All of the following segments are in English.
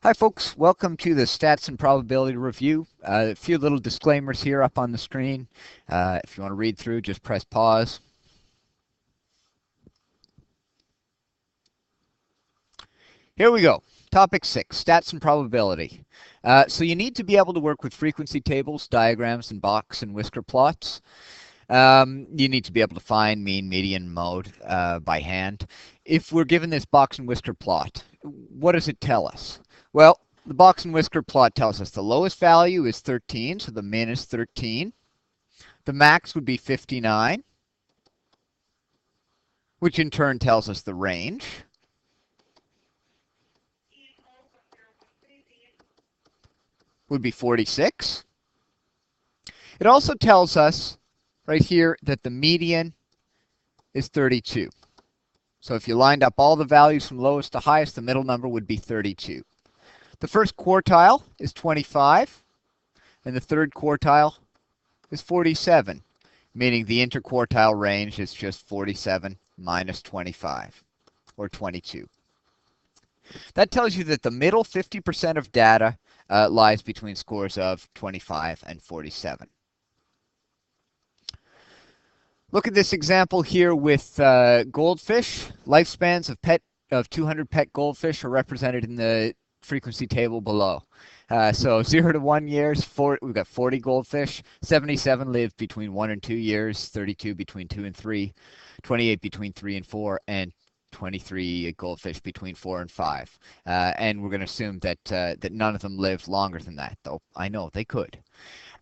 Hi folks, welcome to the Stats and Probability Review. A few little disclaimers here up on the screen. If you want to read through, just press pause. Here we go. Topic 6, Stats and Probability. So you need to be able to work with frequency tables, diagrams, and box and whisker plots. You need to be able to find mean, median, mode by hand. If we're given this box and whisker plot, what does it tell us? Well, the box and whisker plot tells us the lowest value is 13, so the min is 13. The max would be 59, which in turn tells us the range. Would be 46. It also tells us right here that the median is 32. So if you lined up all the values from lowest to highest, the middle number would be 32. The first quartile is 25, and the third quartile is 47, meaning the interquartile range is just 47 minus 25, or 22. That tells you that the middle 50% of data lies between scores of 25 and 47. Look at this example here with goldfish. Lifespans of 200 pet goldfish are represented in the frequency table below. So 0 to 1 years, we've got 40 goldfish. 77 live between 1 and 2 years, 32 between 2 and 3, 28 between 3 and 4, and 23 goldfish between 4 and 5. And we're going to assume that none of them lived longer than that, though I know they could.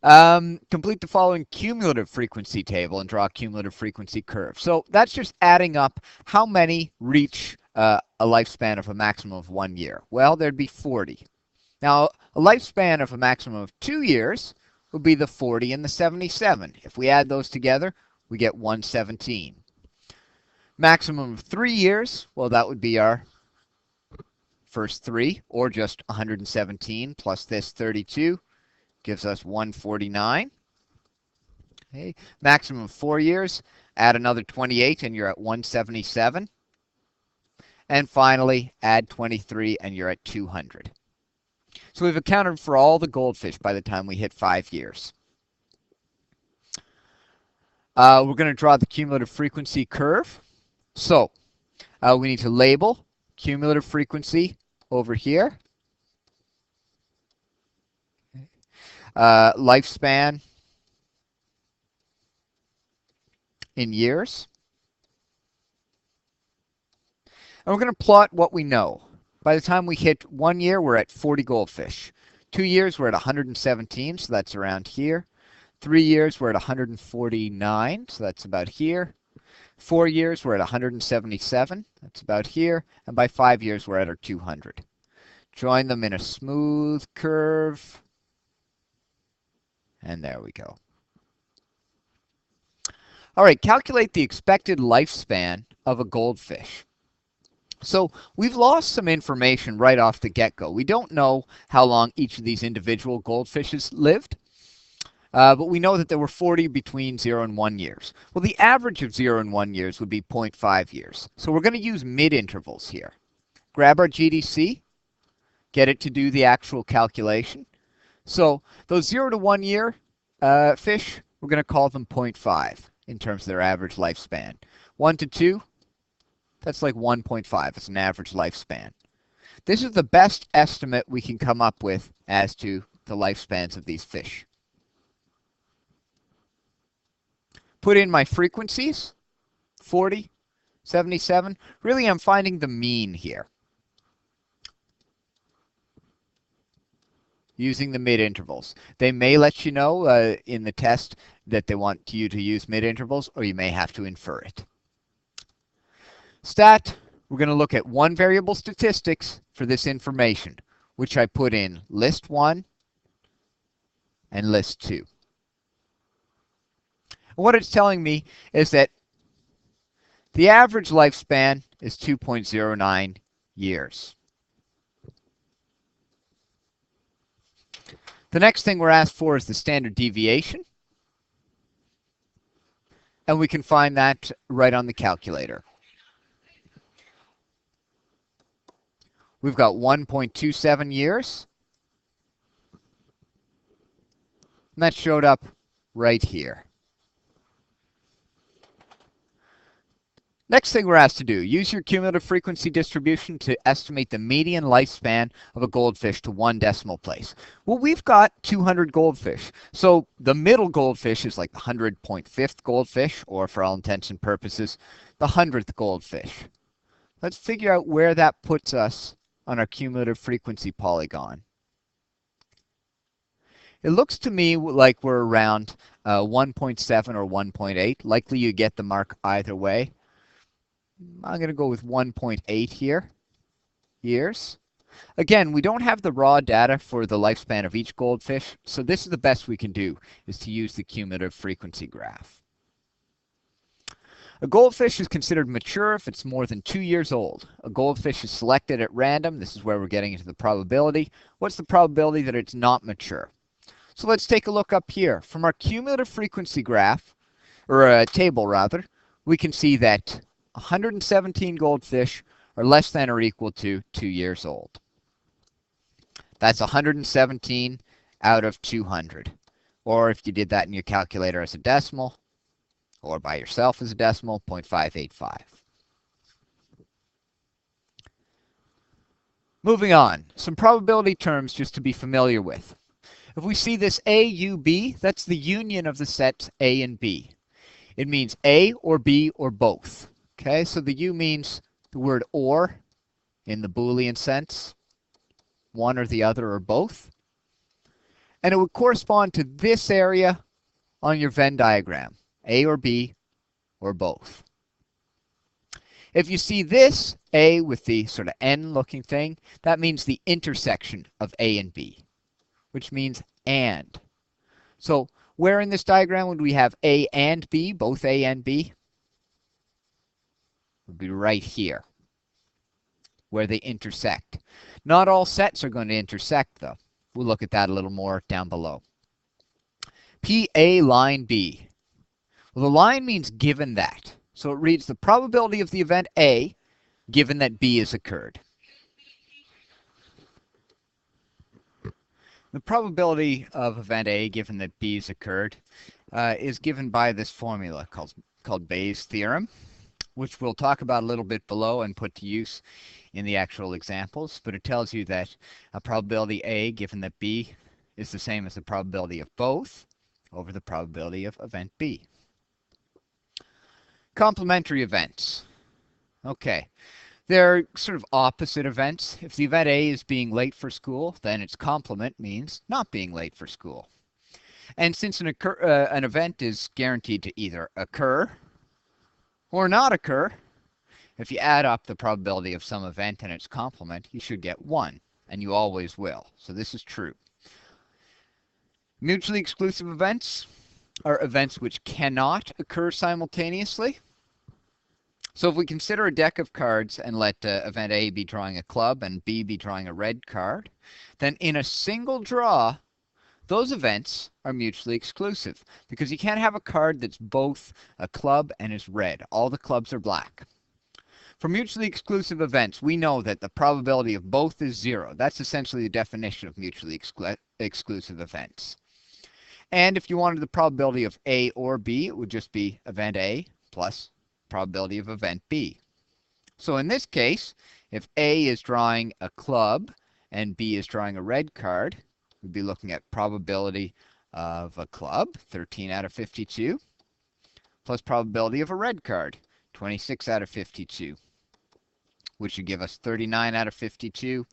Complete the following cumulative frequency table and draw a cumulative frequency curve. So that's just adding up how many reach a lifespan of a maximum of 1 year. Well, there'd be 40. Now, a lifespan of a maximum of 2 years would be the 40 and the 77. If we add those together, we get 117. Maximum of 3 years, well, that would be our first 3, or just 117 plus this 32. Gives us 149. Okay. Maximum of 4 years, add another 28 and you're at 177. And finally, add 23 and you're at 200. So we've accounted for all the goldfish by the time we hit 5 years. We're going to draw the cumulative frequency curve. So we need to label cumulative frequency over here. Lifespan in years. And we're going to plot what we know. By the time we hit 1 year, we're at 40 goldfish. 2 years, we're at 117, so that's around here. 3 years, we're at 149, so that's about here. 4 years, we're at 177, that's about here. And by 5 years, we're at our 200. Join them in a smooth curve. And there we go. All right, calculate the expected lifespan of a goldfish. So we've lost some information right off the get-go. We don't know how long each of these individual goldfishes lived, but we know that there were 40 between 0 and 1 years. Well, the average of 0 and 1 years would be 0.5 years. So we're going to use mid-intervals here. Grab our GDC, get it to do the actual calculation. So those 0 to 1 year fish, we're going to call them 0.5 in terms of their average lifespan. 1 to 2, that's like 1.5. It's an average lifespan. This is the best estimate we can come up with as to the lifespans of these fish. Put in my frequencies, 40, 77. Really, I'm finding the mean here, using the mid-intervals. They may let you know in the test that they want you to use mid-intervals, or you may have to infer it. Stat, we're going to look at one variable statistics for this information, which I put in list 1 and list 2. And what it's telling me is that the average lifespan is 2.09 years. The next thing we're asked for is the standard deviation. And we can find that right on the calculator. We've got 1.27 years. And that showed up right here. Next thing we're asked to do, use your cumulative frequency distribution to estimate the median lifespan of a goldfish to one decimal place. Well, we've got 200 goldfish. So the middle goldfish is like the 100.5th goldfish, or for all intents and purposes, the 100th goldfish. Let's figure out where that puts us on our cumulative frequency polygon. It looks to me like we're around 1.7 or 1.8. Likely you get the mark either way. I'm going to go with 1.8 here, years. Again, we don't have the raw data for the lifespan of each goldfish, so this is the best we can do, is to use the cumulative frequency graph. A goldfish is considered mature if it's more than 2 years old. A goldfish is selected at random. This is where we're getting into the probability. What's the probability that it's not mature? So let's take a look up here. From our cumulative frequency graph, or a table rather, we can see that 117 goldfish are less than or equal to 2 years old. That's 117 out of 200. Or if you did that in your calculator as a decimal, or by yourself as a decimal, 0.585. Moving on, some probability terms just to be familiar with. If we see this A, U, B, that's the union of the sets A and B. It means A or B or both. Okay, so the U means the word or in the Boolean sense, one or the other or both. And it would correspond to this area on your Venn diagram, A or B or both. If you see this A with the sort of N looking thing, that means the intersection of A and B, which means and. So where in this diagram would we have A and B, both A and B? Would be right here, where they intersect. Not all sets are going to intersect, though. We'll look at that a little more down below. PA line B. Well, the line means given that. So it reads the probability of the event A given that B has occurred. The probability of event A given that B has occurred is given by this formula called Bayes' theorem, which we'll talk about a little bit below and put to use in the actual examples. But it tells you that a probability A given that B is the same as the probability of both over the probability of event B. Complementary events. Okay. They're sort of opposite events. If the event A is being late for school, then its complement means not being late for school. And since an event is guaranteed to either occur or not occur, if you add up the probability of some event and its complement, you should get 1, and you always will. So this is true. Mutually exclusive events are events which cannot occur simultaneously. So if we consider a deck of cards and let event A be drawing a club and B be drawing a red card, then in a single draw, those events are mutually exclusive because you can't have a card that's both a club and is red. All the clubs are black. For mutually exclusive events, we know that the probability of both is 0. That's essentially the definition of mutually exclusive events. And if you wanted the probability of A or B, it would just be event A plus probability of event B. So in this case, if A is drawing a club and B is drawing a red card, we'd be looking at probability of a club, 13 out of 52, plus probability of a red card, 26 out of 52, which would give us 39 out of 52,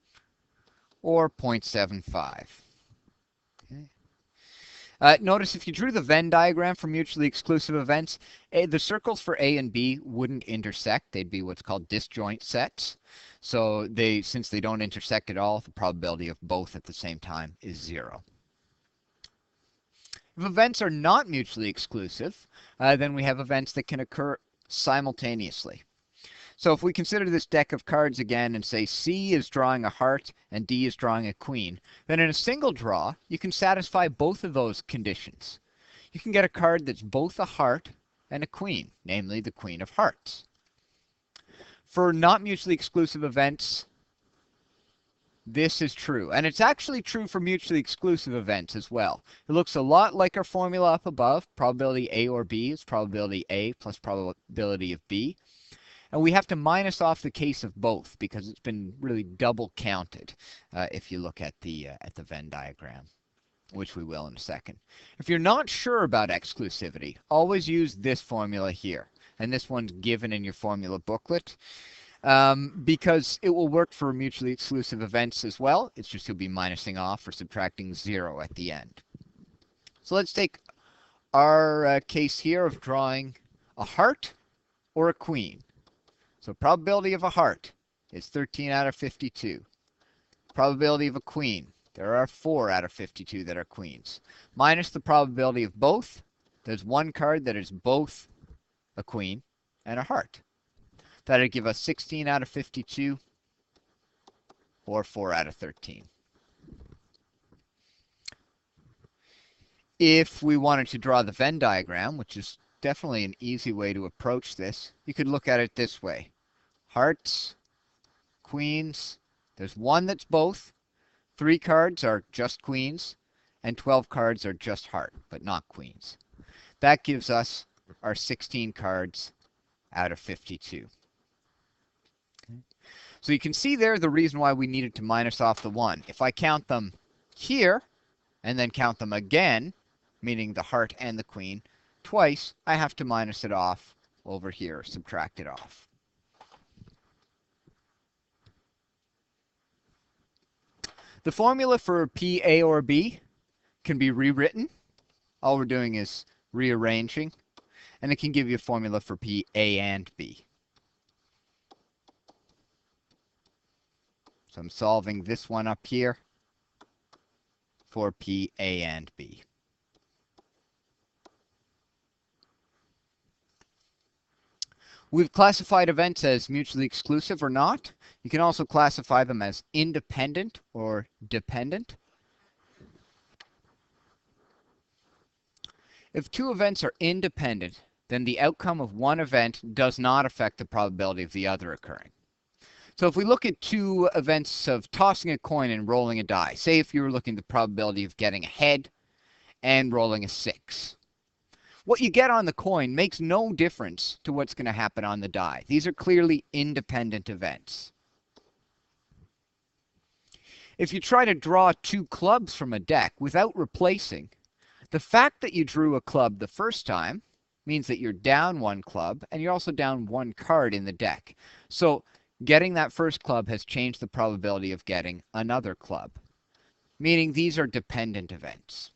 or 0.75. Notice if you drew the Venn diagram for mutually exclusive events, the circles for A and B wouldn't intersect. They'd be what's called disjoint sets. So since they don't intersect at all, the probability of both at the same time is 0. If events are not mutually exclusive, then we have events that can occur simultaneously. So if we consider this deck of cards again and say C is drawing a heart and D is drawing a queen, then in a single draw, you can satisfy both of those conditions. You can get a card that's both a heart and a queen, namely the Queen of Hearts. For not mutually exclusive events, this is true. And it's actually true for mutually exclusive events as well. It looks a lot like our formula up above. Probability A or B is probability A plus probability of B. And we have to minus off the case of both because it's been really double counted if you look at the Venn diagram, which we will in a second. If you're not sure about exclusivity, always use this formula here. And this one's given in your formula booklet. Because it will work for mutually exclusive events as well. It's just you'll be minusing off or subtracting 0 at the end. So let's take our case here of drawing a heart or a queen. So probability of a heart is 13 out of 52. Probability of a queen, there are 4 out of 52 that are queens. Minus the probability of both, there's one card that is both a queen and a heart. That would give us 16 out of 52 or 4 out of 13. If we wanted to draw the Venn diagram, which is definitely an easy way to approach this, you could look at it this way. Hearts, queens, there's one that's both. 3 cards are just queens, and 12 cards are just heart, but not queens. That gives us our 16 cards out of 52. So you can see there the reason why we needed to minus off the 1. If I count them here and then count them again, meaning the heart and the queen, twice, I have to minus it off over here, subtract it off. The formula for P, A, or B can be rewritten. All we're doing is rearranging, and it can give you a formula for P, A, and B. So I'm solving this one up here for P, A, and B. We've classified events as mutually exclusive or not. You can also classify them as independent or dependent. If 2 events are independent, then the outcome of one event does not affect the probability of the other occurring. So if we look at 2 events of tossing a coin and rolling a die, say if you were looking at the probability of getting a head and rolling a 6. What you get on the coin makes no difference to what's going to happen on the die. These are clearly independent events. If you try to draw 2 clubs from a deck without replacing, the fact that you drew a club the first time means that you're down 1 club and you're also down 1 card in the deck. So getting that first club has changed the probability of getting another club, meaning these are dependent events.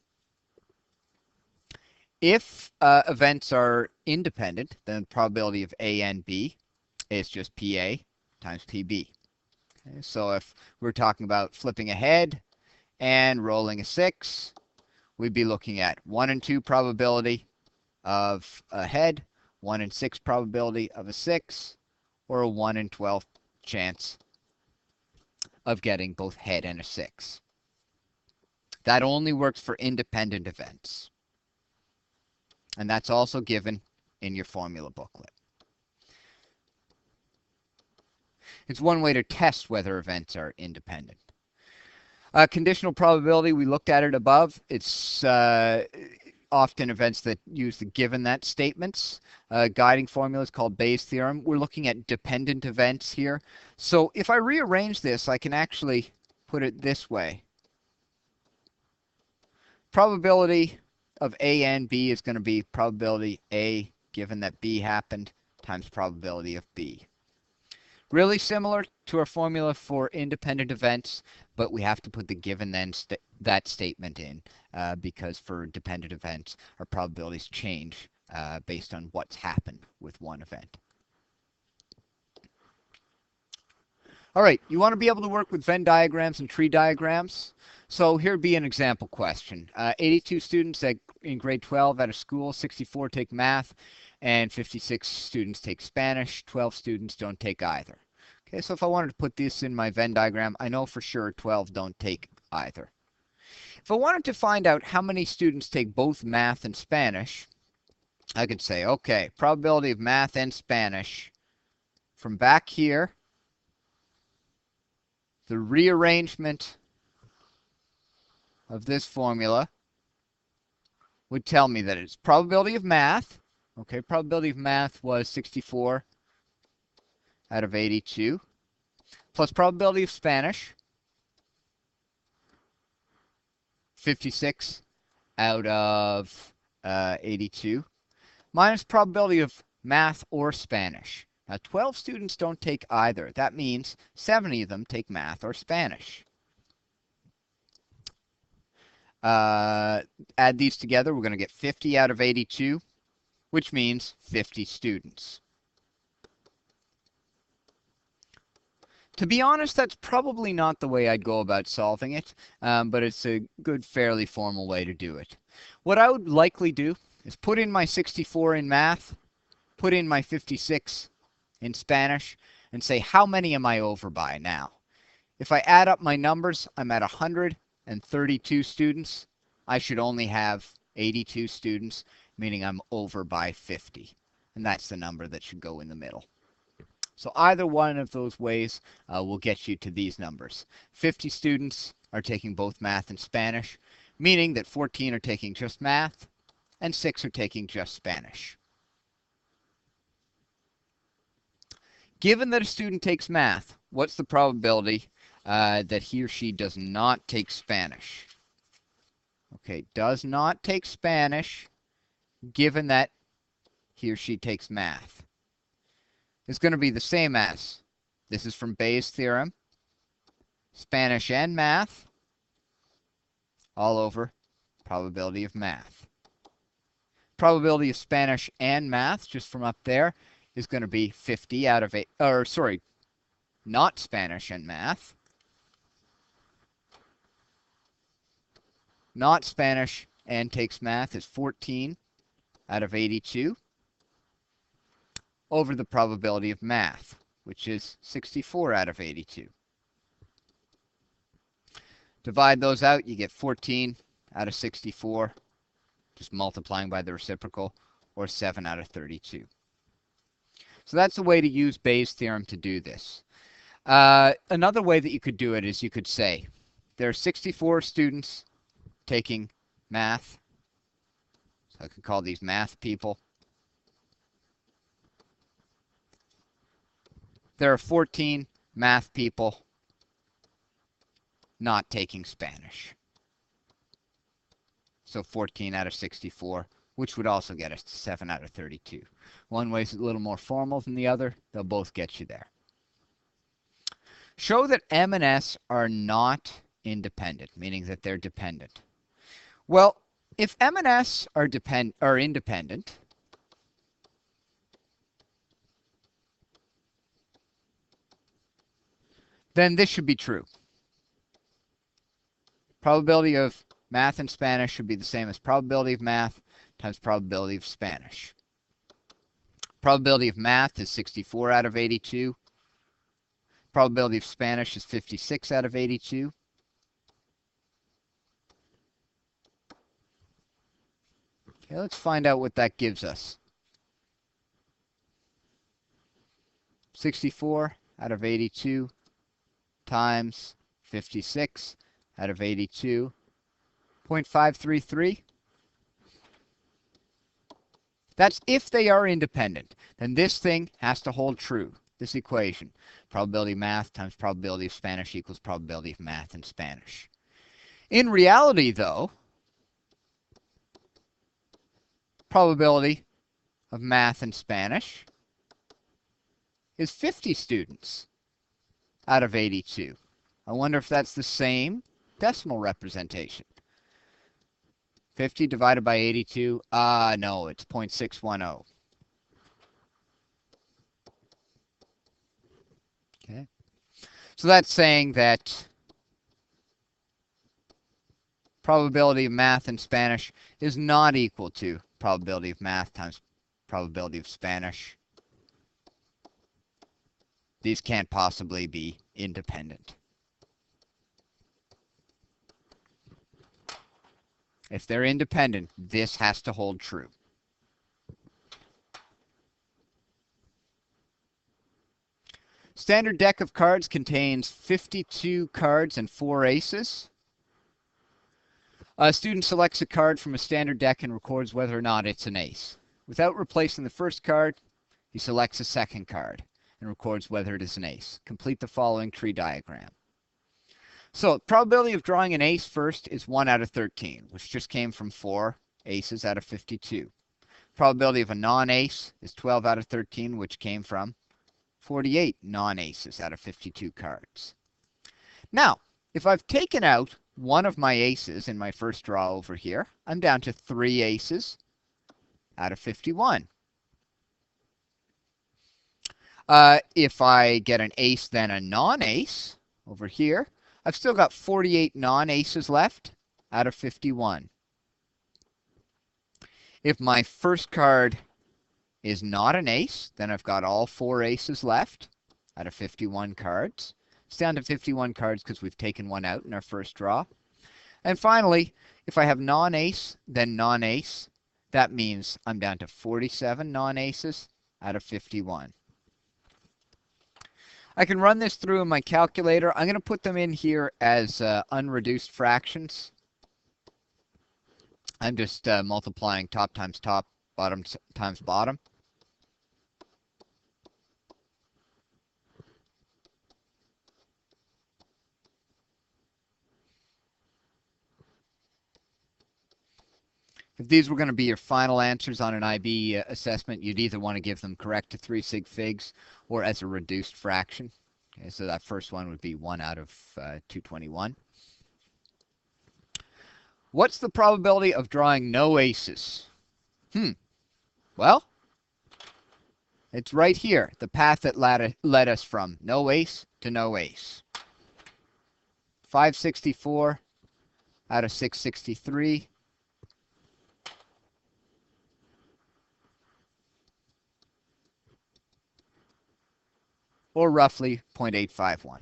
If events are independent, then the probability of A and B is just PA times PB. Okay, so if we're talking about flipping a head and rolling a 6, we'd be looking at 1 in 2 probability of a head, 1 in 6 probability of a 6, or a 1 in 12 chance of getting both head and a 6. That only works for independent events. And that's also given in your formula booklet. It's one way to test whether events are independent. Conditional probability, we looked at it above. It's often events that use the given that statements. Guiding formula is called Bayes' theorem. We're looking at dependent events here. So if I rearrange this, I can actually put it this way. Probability of A and B is going to be probability A given that B happened times probability of B. Really similar to our formula for independent events, but we have to put the given then that statement in because for dependent events, our probabilities change based on what's happened with one event. All right, you want to be able to work with Venn diagrams and tree diagrams. So here would be an example question. 82 students in grade 12 at a school, 64 take math, and 56 students take Spanish. 12 students don't take either. Okay, so if I wanted to put this in my Venn diagram, I know for sure 12 don't take either. If I wanted to find out how many students take both math and Spanish, I could say, okay, probability of math and Spanish from back here, the rearrangement of this formula would tell me that its probability of math, okay, probability of math was 64 out of 82, plus probability of Spanish, 56 out of 82, minus probability of math or Spanish. Now, 12 students don't take either. That means 70 of them take math or Spanish. Add these together, we're going to get 50 out of 82, which means 50 students. To be honest, that's probably not the way I'd go about solving it, but it's a good, fairly formal way to do it. What I would likely do is put in my 64 in math, put in my 56 in Spanish, and say, how many am I over by now? If I add up my numbers, I'm at 132 students. I should only have 82 students, meaning I'm over by 50. And that's the number that should go in the middle. So either one of those ways will get you to these numbers. 50 students are taking both math and Spanish, meaning that 14 are taking just math and 6 are taking just Spanish. Given that a student takes math, what's the probability that he or she does not take Spanish? Okay, does not take Spanish, given that he or she takes math. It's going to be the same as, this is from Bayes' theorem, Spanish and math, all over probability of math. Probability of Spanish and math, just from up there, is going to be 50 out of 8, or sorry, not Spanish and math. Not Spanish and takes math is 14 out of 82 over the probability of math, which is 64 out of 82. Divide those out, you get 14 out of 64, just multiplying by the reciprocal, or 7 out of 32. So that's a way to use Bayes' theorem to do this. Another way that you could do it is you could say there are 64 students taking math. So I could call these math people. There are 14 math people not taking Spanish. So 14 out of 64, which would also get us to 7 out of 32. One way is a little more formal than the other. They'll both get you there. Show that M and S are not independent, meaning that they're dependent. Well, if M and S are independent, then this should be true. Probability of math and Spanish should be the same as probability of math times probability of Spanish. Probability of math is 64 out of 82. Probability of Spanish is 56 out of 82. Okay, let's find out what that gives us. 64 out of 82 times 56 out of 82, 0.533. That's if they are independent. Then this thing has to hold true, this equation. Probability of math times probability of Spanish equals probability of math and Spanish. In reality, though, probability of math and Spanish is 50 students out of 82. I wonder if that's the same decimal representation. 50 divided by 82, no, it's 0.610. Okay. So that's saying that probability of math in Spanish is not equal to probability of math times probability of Spanish. These can't possibly be independent. If they're independent, this has to hold true. Standard deck of cards contains 52 cards and 4 aces. A student selects a card from a standard deck and records whether or not it's an ace. Without replacing the first card, he selects a second card and records whether it is an ace. Complete the following tree diagram. So, probability of drawing an ace first is 1 out of 13, which just came from 4 aces out of 52. Probability of a non-ace is 12 out of 13, which came from 48 non-aces out of 52 cards. Now, if I've taken out one of my aces in my first draw over here, I'm down to 3 aces out of 51. If I get an ace, then a non-ace over here, I've still got 48 non-aces left out of 51. If my first card is not an ace, then I've got all 4 aces left out of 51 cards. It's down to 51 cards because we've taken one out in our first draw. And finally, if I have non-ace, then non-ace, that means I'm down to 47 non-aces out of 51. I can run this through in my calculator. I'm going to put them in here as unreduced fractions. I'm just multiplying top times top, bottom times bottom. If these were going to be your final answers on an IB assessment, you'd either want to give them correct to 3 sig figs or as a reduced fraction. Okay, so that first one would be 1 out of 221. What's the probability of drawing no aces? Well, it's right here, the path that led us from no ace to no ace. 564 out of 663. Or roughly 0.851.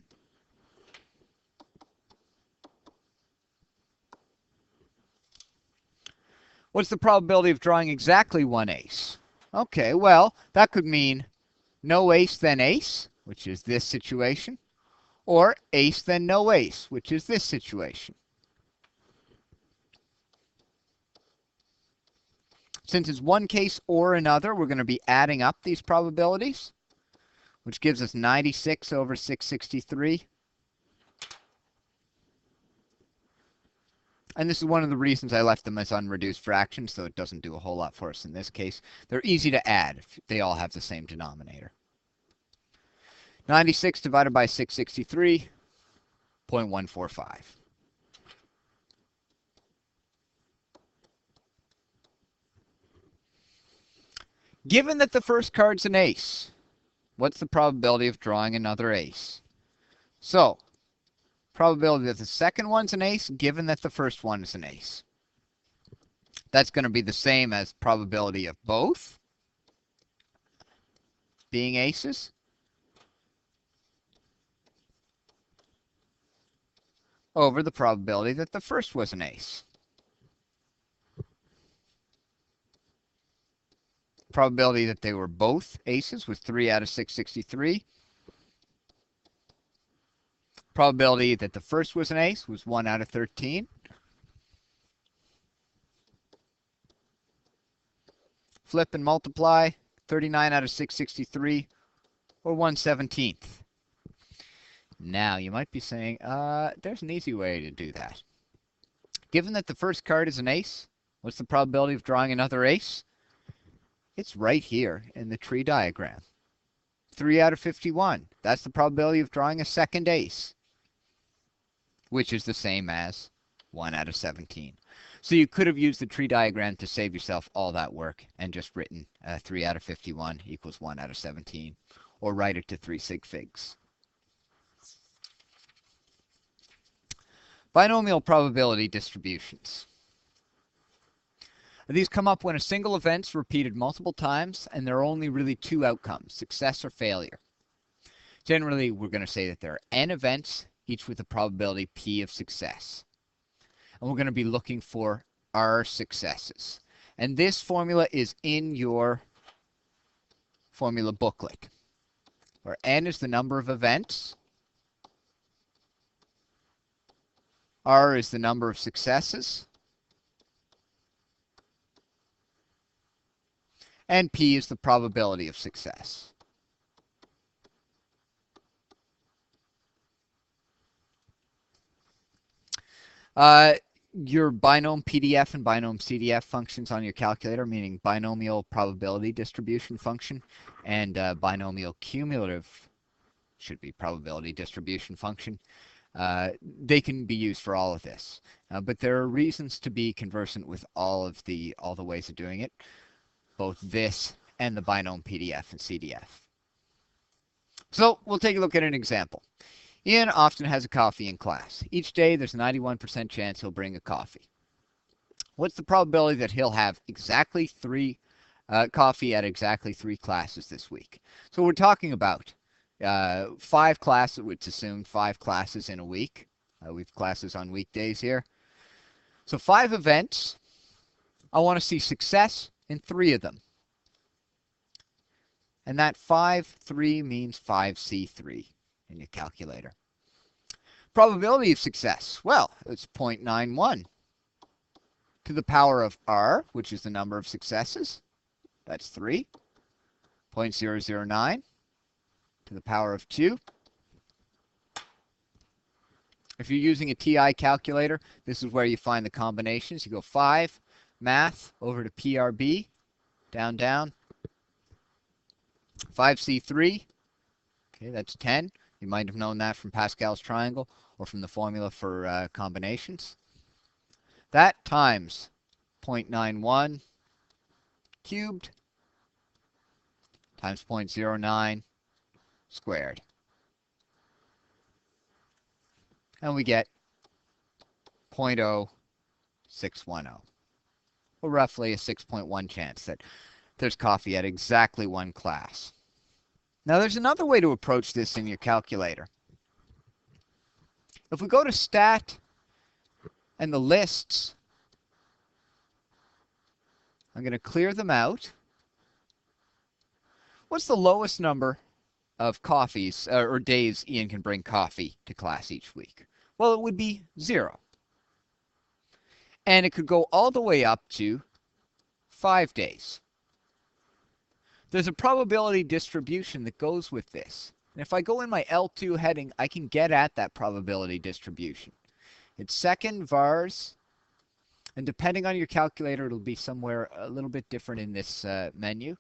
What's the probability of drawing exactly one ace? Okay, well, that could mean no ace then ace, which is this situation, or ace then no ace, which is this situation. Since it's one case or another, we're going to be adding up these probabilities, which gives us 96 over 663. And this is one of the reasons I left them as unreduced fractions, so it doesn't do a whole lot for us in this case. They're easy to add if they all have the same denominator. 96 divided by 663, 0.145. Given that the first card's an ace, what's the probability of drawing another ace? So, probability that the second one's an ace, given that the first one is an ace. That's going to be the same as probability of both being aces over the probability that the first was an ace. Probability that they were both aces was 3 out of 663. Probability that the first was an ace was 1 out of 13. Flip and multiply, 39 out of 663, or 1/17. Now, you might be saying, there's an easy way to do that. Given that the first card is an ace, what's the probability of drawing another ace? It's right here in the tree diagram. 3 out of 51. That's the probability of drawing a second ace, which is the same as 1 out of 17. So you could have used the tree diagram to save yourself all that work and just written 3 out of 51 equals 1 out of 17, or write it to 3 sig figs. Binomial probability distributions. These come up when a single event's repeated multiple times and there are only really 2 outcomes, success or failure. Generally, we're going to say that there are n events, each with a probability p of success. And we're going to be looking for r successes. And this formula is in your formula booklet. where N is the number of events, R is the number of successes, and P is the probability of success. Your binom PDF and binom CDF functions on your calculator, meaning binomial probability distribution function and binomial cumulative, should be probability distribution function. They can be used for all of this, but there are reasons to be conversant with all the ways of doing it, both this and the binom PDF and CDF. So we'll take a look at an example. Ian often has a coffee in class. Each day there's a 91% chance he'll bring a coffee. What's the probability that he'll have exactly coffee at exactly 3 classes this week? So we're talking about 5 classes, which assumed 5 classes in a week. We have classes on weekdays here. So 5 events. I want to see success in 3 of them. And that 5-3 means 5C3 in your calculator. Probability of success. Well, it's 0.91 to the power of R, which is the number of successes. That's 3. 0.009 to the power of 2. If you're using a TI calculator, this is where you find the combinations. You go 5, math, over to PRB, down, down. 5C3, okay, that's 10. You might have known that from Pascal's triangle or from the formula for combinations. That times 0.91 cubed times 0.09 squared. And we get 0.0610. Or roughly a 6.1 chance that there's coffee at exactly 1 class. Now there's another way to approach this in your calculator. If we go to stat and the lists, I'm going to clear them out. What's the lowest number of coffees or days Ian can bring coffee to class each week? Well, it would be 0. And it could go all the way up to 5 days. There's a probability distribution that goes with this. And if I go in my L2 heading, I can get at that probability distribution. It's second vars, and depending on your calculator, it'll be somewhere a little bit different in this menu.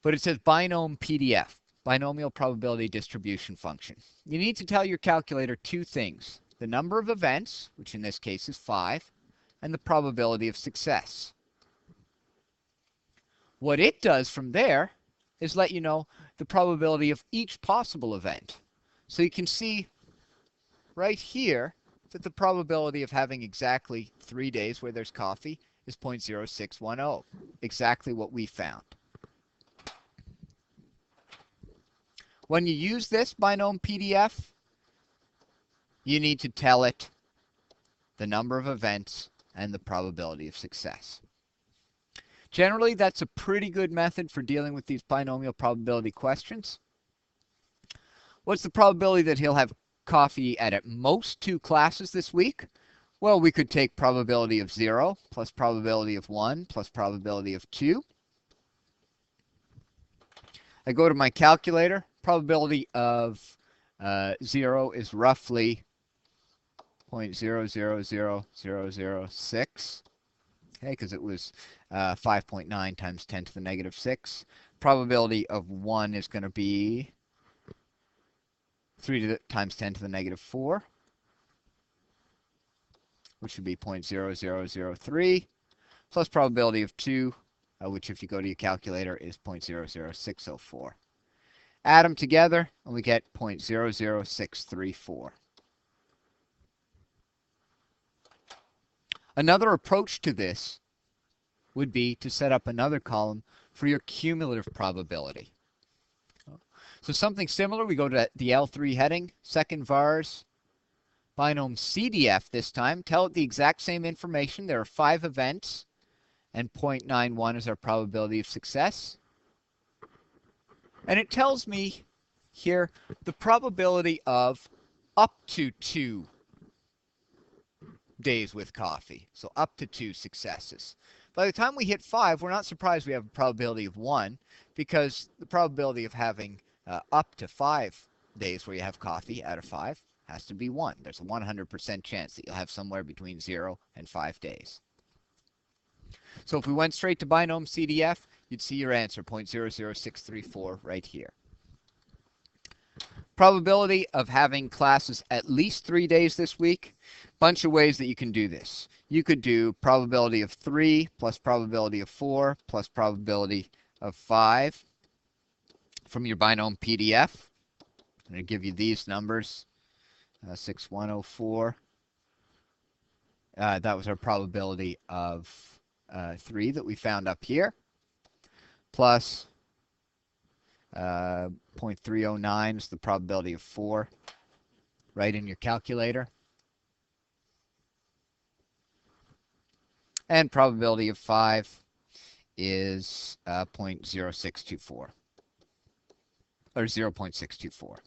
But it says binom PDF, binomial probability distribution function. You need to tell your calculator 2 things: the number of events, which in this case is 5, and the probability of success. What it does from there is let you know the probability of each possible event. So you can see right here that the probability of having exactly 3 days where there's coffee is 0.0610, exactly what we found. When you use this binom PDF, you need to tell it the number of events and the probability of success. Generally, that's a pretty good method for dealing with these binomial probability questions. What's the probability that he'll have coffee at most 2 classes this week? Well, we could take probability of 0 plus probability of 1 plus probability of 2. I go to my calculator. Probability of 0 is roughly 0.000006. Okay, because it was 5.9 times 10 to the negative 6. Probability of 1 is going to be 3 times 10 to the negative 4, which would be 0.0003, plus probability of 2, which if you go to your calculator is 0.00604. Add them together, and we get 0.00634. Another approach to this would be to set up another column for your cumulative probability. So something similar, we go to the L3 heading, second vars, binom CDF this time. Tell it the exact same information. There are 5 events, and 0.91 is our probability of success. And it tells me here the probability of up to 2 days with coffee. So up to 2 successes. By the time we hit 5, we're not surprised we have a probability of 1 because the probability of having up to 5 days where you have coffee out of 5 has to be 1. There's a 100% chance that you'll have somewhere between 0 and 5 days. So if we went straight to binom CDF, you'd see your answer, 0.00634 right here. Probability of having classes at least 3 days this week. Bunch of ways that you can do this. You could do probability of 3 plus probability of 4 plus probability of 5 from your binom PDF. I'm going to give you these numbers. 6104. That was our probability of 3 that we found up here. Plus 0.309 is the probability of 4 right in your calculator. And probability of 5 is 0.0624 or 0.624.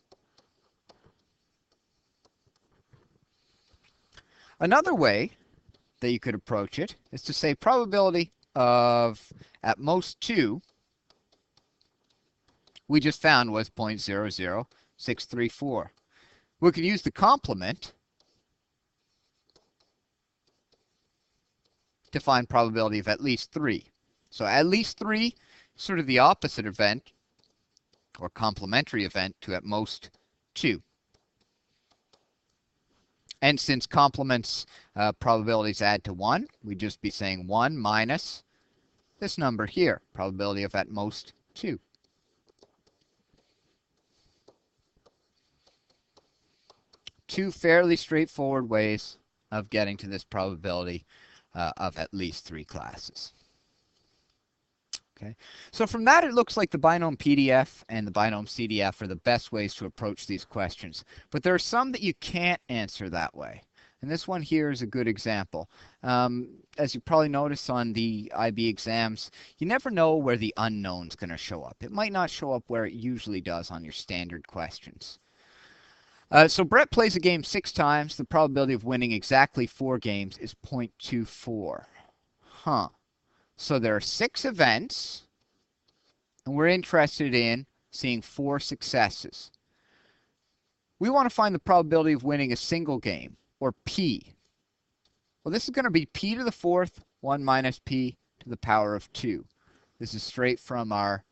Another way that you could approach it is to say probability of at most 2 we just found was 0.00634. We could use the complement to find probability of at least 3. So at least 3, sort of the opposite event or complementary event to at most 2. And since complements probabilities add to 1, we'd just be saying 1 minus this number here, probability of at most 2. Two fairly straightforward ways of getting to this probability of at least 3 classes. Okay, so from that it looks like the binom PDF and the binom CDF are the best ways to approach these questions. But there are some that you can't answer that way. And this one here is a good example. As you probably notice on the IB exams, you never know where the unknown's going to show up. It might not show up where it usually does on your standard questions. So Brett plays a game 6 times. The probability of winning exactly 4 games is 0.24. So there are 6 events, and we're interested in seeing 4 successes. We want to find the probability of winning a single game, or P. Well, this is going to be P to the 4th, 1 minus P to the power of 2. This is straight from our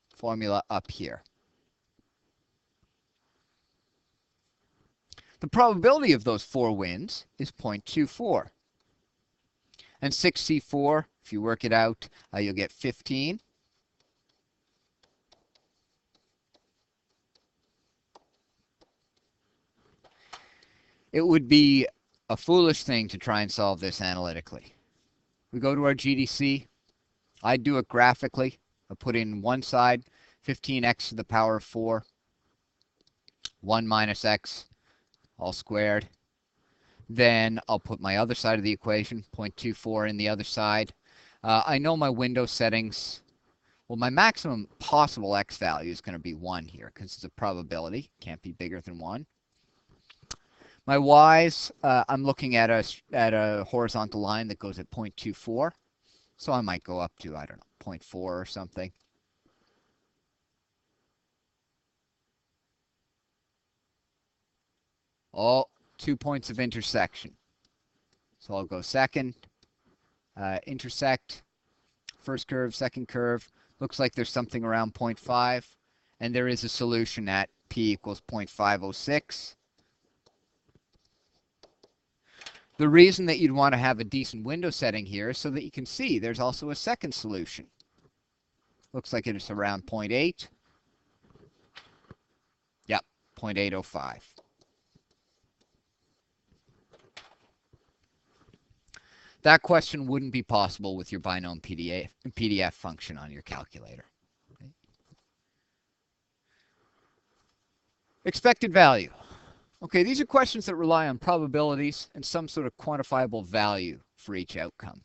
formula up here. The probability of those 4 wins is 0.24. And 6C4, if you work it out, you'll get 15. It would be a foolish thing to try and solve this analytically. We go to our GDC. I do it graphically. I put in one side, 15x to the power of 4, 1 minus x, all squared. Then I'll put my other side of the equation, 0.24 in the other side. I know my window settings. Well, my maximum possible x value is going to be 1 here because it's a probability. Can't be bigger than 1. My y's, I'm looking at a horizontal line that goes at 0.24. So I might go up to, I don't know, 0.4 or something. All 2 points of intersection. So I'll go second, intersect, first curve, second curve. Looks like there's something around 0.5, and there is a solution at p equals 0.506. The reason that you'd want to have a decent window setting here is so that you can see there's also a second solution. Looks like it's around 0.8. Yep, 0.805. That question wouldn't be possible with your binom PDF function on your calculator. Okay. Expected value. Okay, these are questions that rely on probabilities and some sort of quantifiable value for each outcome.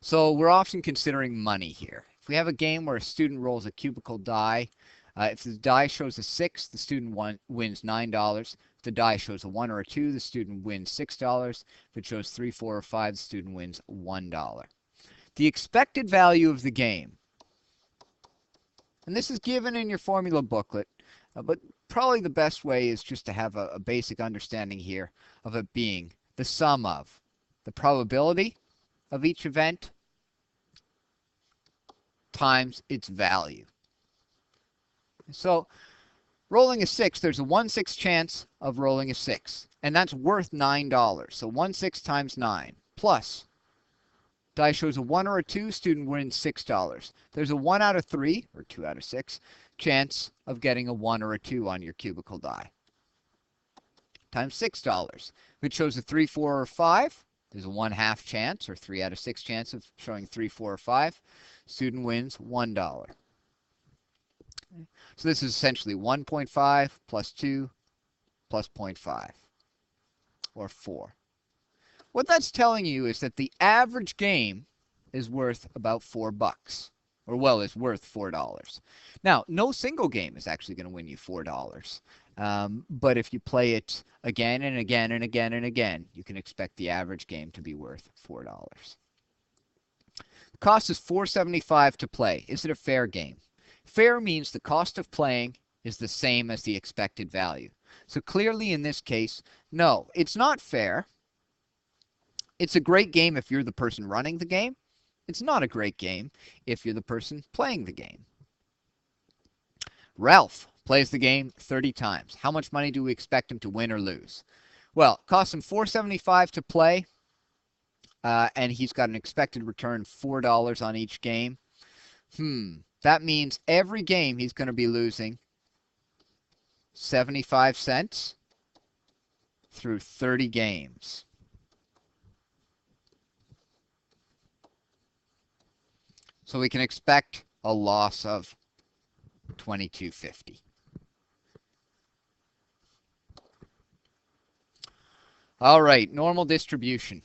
So we're often considering money here. If we have a game where a student rolls a cubicle die, if the die shows a 6, the student wins $9. If the die shows a 1 or a 2, the student wins $6. If it shows 3, 4, or 5, the student wins $1. The expected value of the game, and this is given in your formula booklet, but probably the best way is just to have a basic understanding here of it being the sum of the probability of each event times its value. So rolling a 6, there's a 1/6 chance of rolling a 6, and that's worth $9. So 1/6 times 9 plus die shows a 1 or a 2, student wins $6. There's a 1 out of 3 or 2 out of 6 chance of getting a 1 or a 2 on your cubicle die times $6. If it shows a 3, 4, or 5, there's a 1/2 chance or 3 out of 6 chance of showing 3, 4, or 5. Student wins $1. So this is essentially 1.5 plus 2 plus 0.5 or 4. What that's telling you is that the average game is worth about $4, or well, is worth $4. Now, no single game is actually going to win you $4. But if you play it again and again and again and again, you can expect the average game to be worth $4. The cost is $4.75 to play. Is it a fair game? Fair means the cost of playing is the same as the expected value. So clearly in this case, no, it's not fair. It's a great game if you're the person running the game. It's not a great game if you're the person playing the game. Ralph plays the game 30 times. How much money do we expect him to win or lose? Well, it costs him $4.75 to play, and he's got an expected return $4 on each game. That means every game he's going to be losing 75 cents through 30 games. So we can expect a loss of $22.50. All right, normal distribution.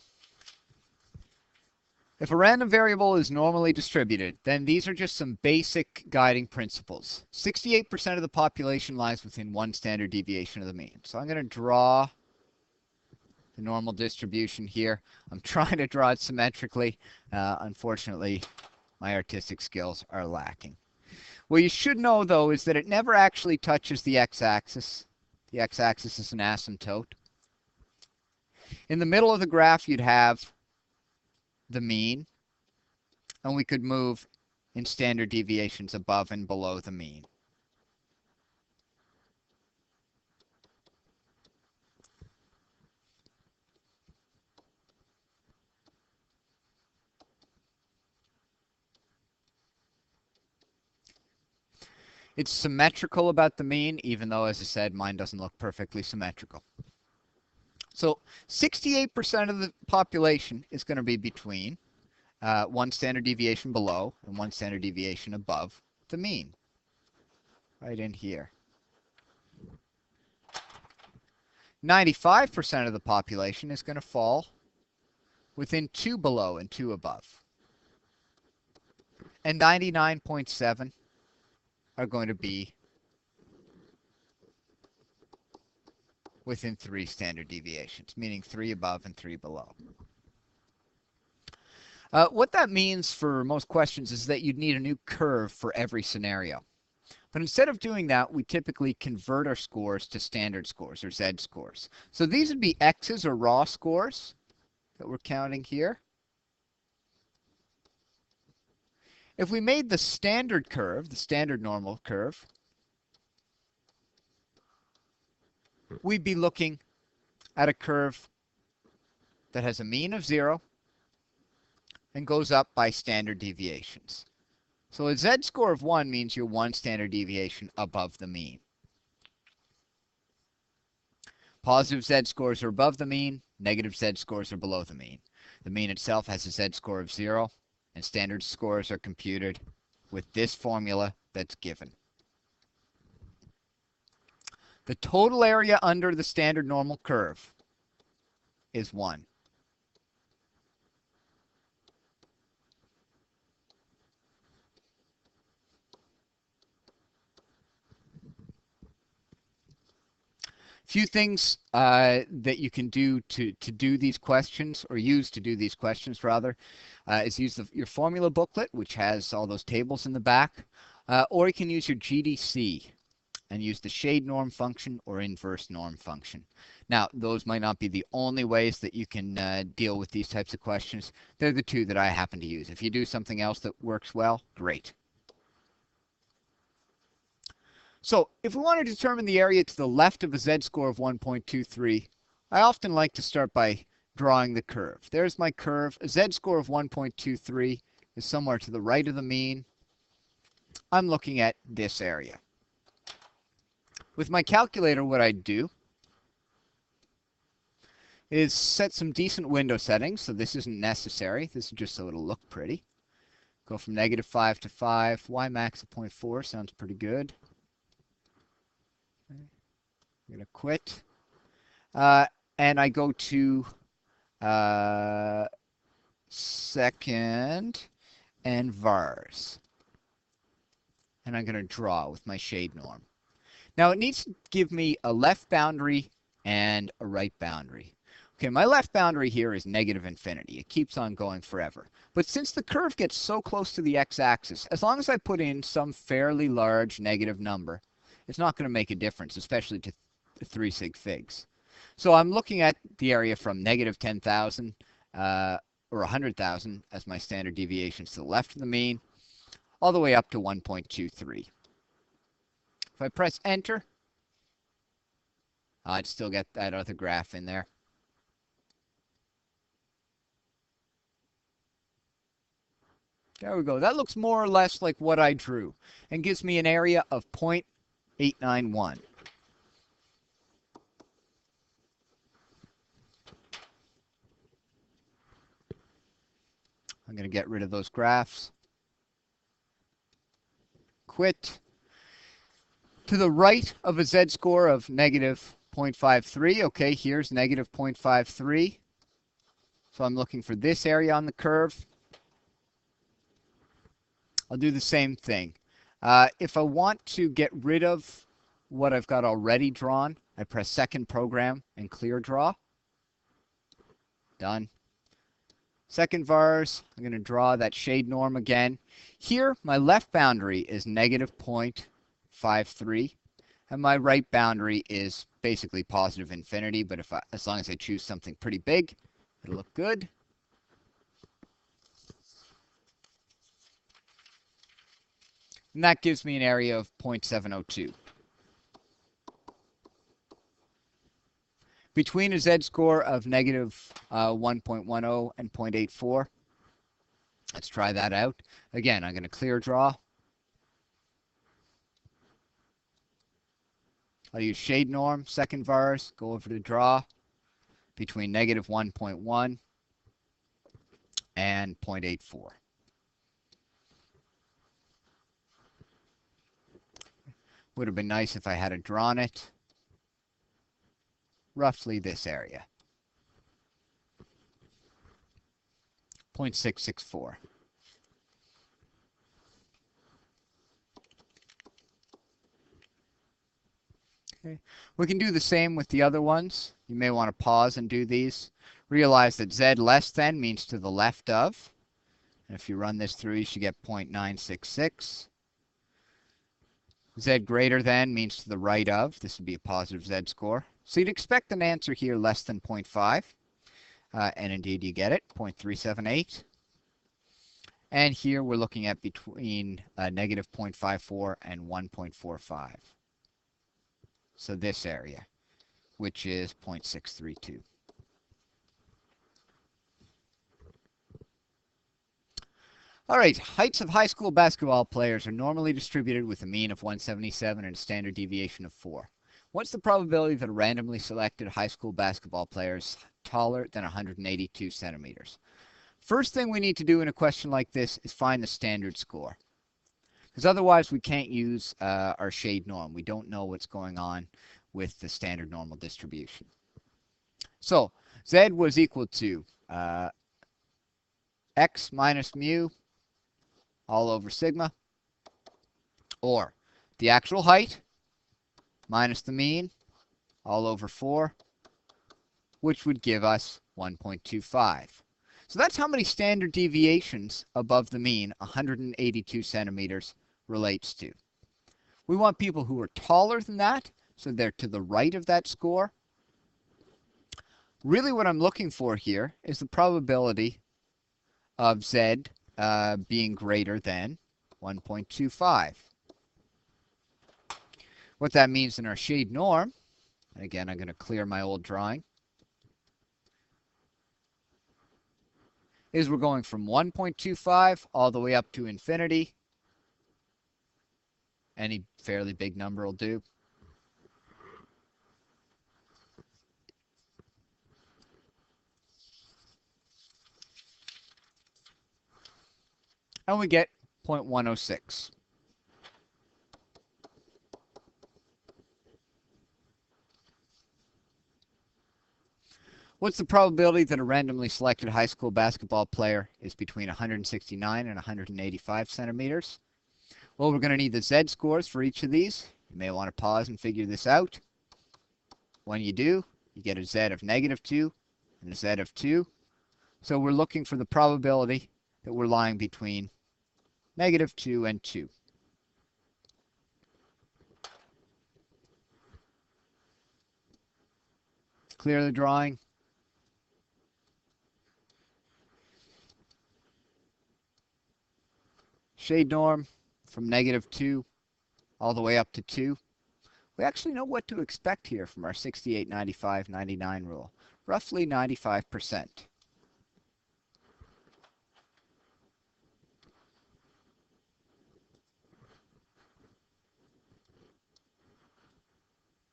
If a random variable is normally distributed, then these are just some basic guiding principles. 68% of the population lies within one standard deviation of the mean. So I'm going to draw the normal distribution here. I'm trying to draw it symmetrically. Unfortunately, my artistic skills are lacking. What you should know, though, is that it never actually touches the x-axis. The x-axis is an asymptote. In the middle of the graph, you'd have the mean, and we could move in standard deviations above and below the mean. It's symmetrical about the mean, even though, as I said, mine doesn't look perfectly symmetrical. So 68% of the population is going to be between one standard deviation below and one standard deviation above the mean, right in here. 95% of the population is going to fall within 2 below and 2 above. And 99.7 are going to be within 3 standard deviations, meaning 3 above and 3 below. What that means for most questions is that you'd need a new curve for every scenario. But instead of doing that, we typically convert our scores to standard scores or z-scores. So these would be x's or raw scores that we're counting here. If we made the standard curve, the standard normal curve, we'd be looking at a curve that has a mean of 0 and goes up by standard deviations. So a z-score of 1 means you're 1 standard deviation above the mean. Positive z-scores are above the mean, negative z-scores are below the mean. The mean itself has a z-score of 0, and standard scores are computed with this formula that's given. The total area under the standard normal curve is 1. Few things that you can do to do these questions, or use to do these questions rather, is use your formula booklet, which has all those tables in the back, or you can use your GDC and use the shade norm function or inverse norm function. Now, those might not be the only ways that you can deal with these types of questions. They're the two that I happen to use. If you do something else that works well, great. So if we want to determine the area to the left of a z-score of 1.23, I often like to start by drawing the curve. There's my curve. A z-score of 1.23 is somewhere to the right of the mean. I'm looking at this area. With my calculator, what I'd do is set some decent window settings. So this isn't necessary. This is just so it'll look pretty. Go from -5 to 5. Y max of 0.4 sounds pretty good. I'm going to quit. And I go to second and vars. And I'm going to draw with my shade norm. Now it needs to give me a left boundary and a right boundary. Okay, my left boundary here is -infinity. It keeps on going forever. But since the curve gets so close to the x-axis, as long as I put in some fairly large negative number, it's not going to make a difference, especially to 3 sig figs. So I'm looking at the area from -10,000 or 100,000 as my standard deviations to the left of the mean, all the way up to 1.23. If I press enter, I'd still get that other graph in there. There we go. That looks more or less like what I drew and gives me an area of 0.891. I'm going to get rid of those graphs. Quit. To the right of a z-score of -0.53, okay, here's -0.53. So I'm looking for this area on the curve. I'll do the same thing. If I want to get rid of what I've got already drawn, I press second program and clear draw. Done. Second vars, I'm going to draw that shade norm again. Here, my left boundary is -0.53, and my right boundary is basically positive infinity, but as long as I choose something pretty big, it'll look good. And that gives me an area of 0.702. Between a z-score of -1.10 and 0.84. Let's try that out. Again, I'm going to clear draw. I'll use shade norm, second vars, go over to draw between -1.1 and 0.84. Would have been nice if I had drawn it roughly this area. 0.664. Okay. We can do the same with the other ones. You may want to pause and do these. Realize that z less than means to the left of. And if you run this through, you should get 0.966. Z greater than means to the right of. This would be a positive z-score. So you'd expect an answer here less than 0.5. And indeed you get it, 0.378. And here we're looking at between -0.54 and 1.45. So this area, which is 0.632. All right, heights of high school basketball players are normally distributed with a mean of 177 and a standard deviation of 4. What's the probability that a randomly selected high school basketball player is taller than 182 centimeters? First thing we need to do in a question like this is find the standard score. Because otherwise we can't use our shade norm. We don't know what's going on with the standard normal distribution. So Z was equal to X minus mu all over sigma, or the actual height minus the mean all over 4, which would give us 1.25. So that's how many standard deviations above the mean 182 centimeters relates to. We want people who are taller than that, so they're to the right of that score. Really what I'm looking for here is the probability of Z being greater than 1.25. What that means in our shade norm, and again I'm going to clear my old drawing, is we're going from 1.25 all the way up to infinity. Any fairly big number will do. And we get 0.106. What's the probability that a randomly selected high school basketball player is between 169 and 185 centimeters? Well, we're going to need the Z scores for each of these. You may want to pause and figure this out. When you do, you get a Z of -2 and a Z of 2. So we're looking for the probability that we're lying between -2 and 2. Clear the drawing. Shade norm from -2 all the way up to 2. We actually know what to expect here from our 68, 95, 99 rule. Roughly 95%.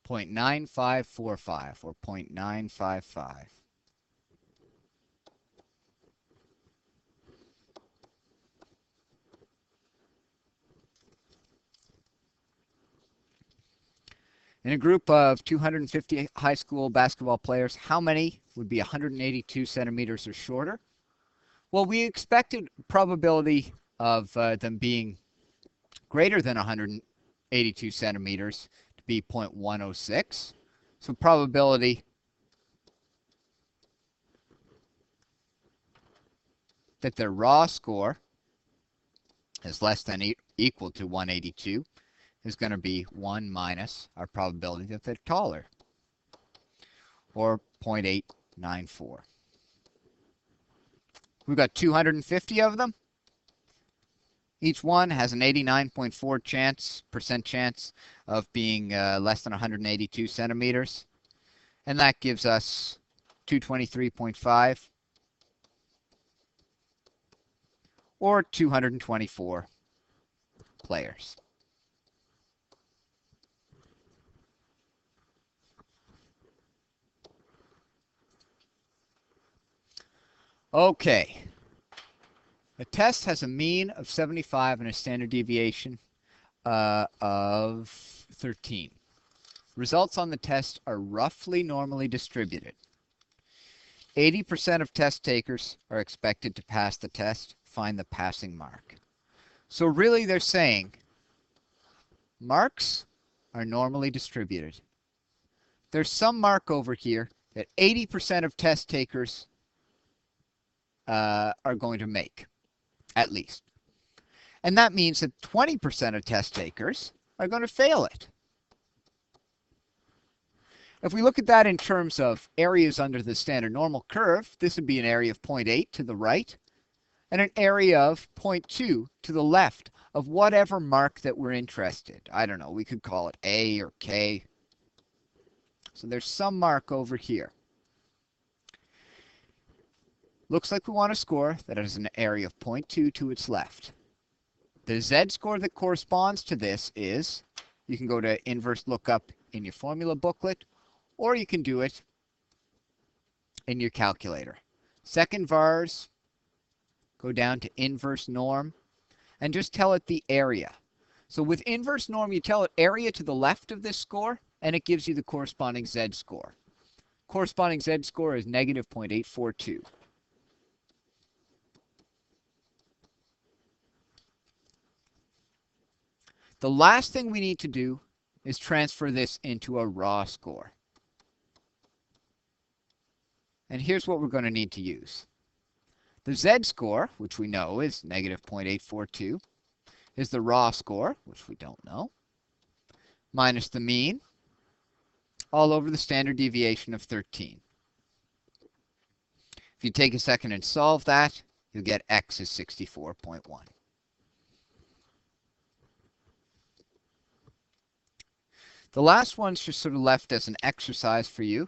.9545 or 0.955. In a group of 250 high school basketball players, how many would be 182 centimeters or shorter? Well, we expected probability of them being greater than 182 centimeters to be 0.106. So probability that their raw score is less than equal to 182 is going to be 1 minus our probability that they're taller, or 0.894. We've got 250 of them. Each one has an 89.4% chance of being less than 182 centimeters. And that gives us 223.5 or 224 players. Okay. A test has a mean of 75 and a standard deviation of 13. Results on the test are roughly normally distributed. 80% of test takers are expected to pass the test. Find the passing mark. So really they're saying marks are normally distributed. There's some mark over here that 80% of test takers are going to make, at least. And that means that 20% of test takers are going to fail it. If we look at that in terms of areas under the standard normal curve, this would be an area of 0.8 to the right and an area of 0.2 to the left of whatever mark that we're interested. I don't know, we could call it A or K. So there's some mark over here. Looks like we want a score that has an area of 0.2 to its left. The Z score that corresponds to this is, you can go to inverse lookup in your formula booklet, or you can do it in your calculator. Second vars, go down to inverse norm, and just tell it the area. So with inverse norm, you tell it area to the left of this score, and it gives you the corresponding Z score. Corresponding Z score is negative 0.842. The last thing we need to do is transfer this into a raw score. And here's what we're going to need to use. The z-score, which we know is negative 0.842, is the raw score, which we don't know, minus the mean, all over the standard deviation of 13. If you take a second and solve that, you'll get x is 64.1. The last one's just sort of left as an exercise for you.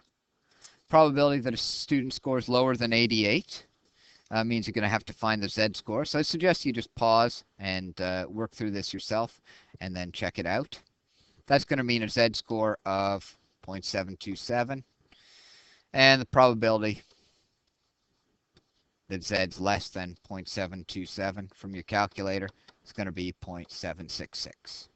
Probability that a student scores lower than 88 means you're going to have to find the z-score. So I suggest you just pause and work through this yourself and then check it out. That's going to mean a z-score of 0.727. And the probability that z's less than 0.727 from your calculator is going to be 0.766.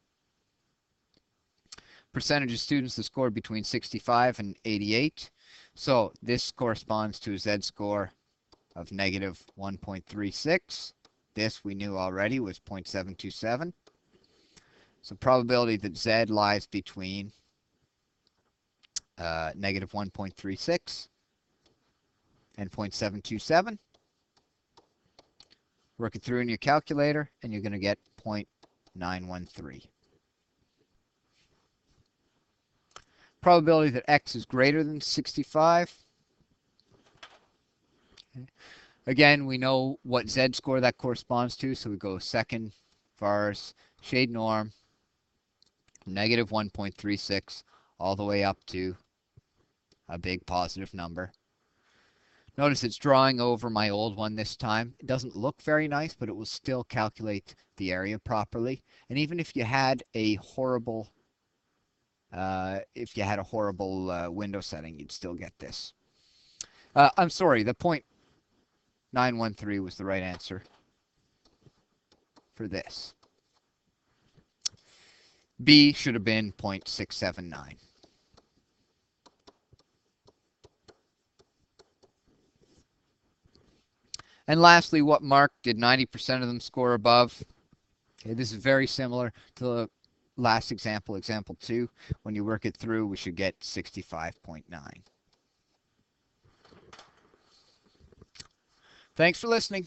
Percentage of students that scored between 65 and 88. So this corresponds to a z-score of negative 1.36. This we knew already was 0.727. So probability that z lies between negative 1.36 and 0.727. Work it through in your calculator and you're going to get 0.913. Probability that x is greater than 65. Okay. Again, we know what z-score that corresponds to, so we go second vars shade norm, negative 1.36, all the way up to a big positive number. Notice it's drawing over my old one this time. It doesn't look very nice, but it will still calculate the area properly. And even if you had a horrible window setting, you'd still get this. I'm sorry, the 0.913 was the right answer for this. B should have been 0.679. And lastly, what mark did 90% of them score above? Okay, this is very similar to the last example, example 2. When you work it through, we should get 65.9. Thanks for listening.